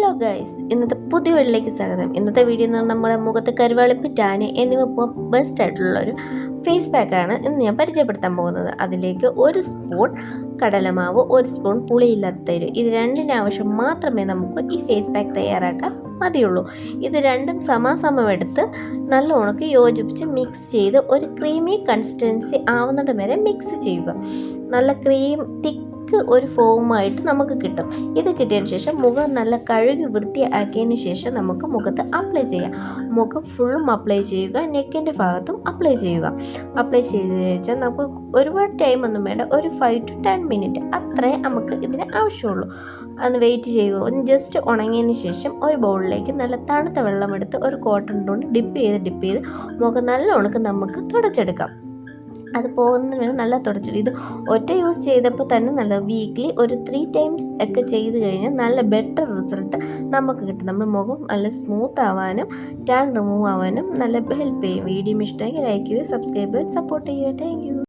Hello guys, ഇന്നത്തെ പുതിയ വീഡിയോയിലേക്ക് സ്വാഗതം. ഇന്നത്തെ വീഡിയോ എന്ന് പറഞ്ഞാൽ നമ്മുടെ മുഖത്ത് കരുവാളിപ്പ്, ടാന് എന്നിവ ബെസ്റ്റ് ആയിട്ടുള്ളൊരു ഫേസ് പാക്കാണ് ഇന്ന് ഞാൻ പരിചയപ്പെടുത്താൻ പോകുന്നത്. അതിലേക്ക് 1 സ്പൂൺ കടലമാവ്, 1 സ്പൂൺ പുളിയില്ലാത്ത തൈര്, ഇത് രണ്ടിന് ആവശ്യം മാത്രമേ നമുക്ക് ഈ ഫേസ് പാക്ക് തയ്യാറാക്കാൻ മതിയുള്ളൂ. ഇത് രണ്ടും സമാസമം എടുത്ത് നല്ലോണം യോജിപ്പിച്ച് മിക്സ് ചെയ്ത് ഒരു ക്രീമി കൺസിസ്റ്റൻസി ആവുന്നിടം വരെ മിക്സ് ചെയ്യുക. നല്ല തിക്ക് ഒരു ഫോമായിട്ട് നമുക്ക് കിട്ടും. ഇത് കിട്ടിയതിന് ശേഷം മുഖം നല്ല കഴുകി വൃത്തിയാക്കിയതിന് ശേഷം നമുക്ക് മുഖത്ത് അപ്ലൈ ചെയ്യാം. മുഖം ഫുള്ളും അപ്ലൈ ചെയ്യുക, നെക്കിൻ്റെ ഭാഗത്തും അപ്ലൈ ചെയ്യുക. അപ്ലൈ ചെയ്ത് വെച്ചാൽ നമുക്ക് ഒരുപാട് ടൈമൊന്നും വേണ്ട, ഒരു 5 to 10 മിനിറ്റ് അത്രേ നമുക്ക് ഇതിന് ആവശ്യമുള്ളൂ. അന്ന് വെയിറ്റ് ചെയ്യുക. ഒന്ന് ജസ്റ്റ് ഉണങ്ങിയതിന് ശേഷം ഒരു ബൗളിലേക്ക് നല്ല തണുത്ത വെള്ളമെടുത്ത് ഒരു കോട്ടൺ കൊണ്ട് ഡിപ്പ് ചെയ്ത് മുഖം നല്ല ഉണക്ക് നമുക്ക് തുടച്ചെടുക്കാം. അത് പോകുന്നതിന് വേണ്ടി നല്ല തുടച്ചിട്ട് ഇത് ഒറ്റ യൂസ് ചെയ്തപ്പോൾ തന്നെ നല്ല വീക്ക്ലി ഒരു 3 ടൈംസ് ഒക്കെ ചെയ്ത് കഴിഞ്ഞാൽ നല്ല ബെറ്റർ റിസൾട്ട് നമുക്ക് കിട്ടും. നമ്മുടെ മുഖം നല്ല സ്മൂത്ത് ആവാനും ടാൻ റിമൂവ് ആവാനും നല്ല ഹെൽപ്പ് ചെയ്യും. വീഡിയോ ഇഷ്ടമെങ്കിൽ ലൈക്ക് ചെയ്യുക, സബ്സ്ക്രൈബ് ചെയ്യുക, സപ്പോർട്ട് ചെയ്യുക. Thank you.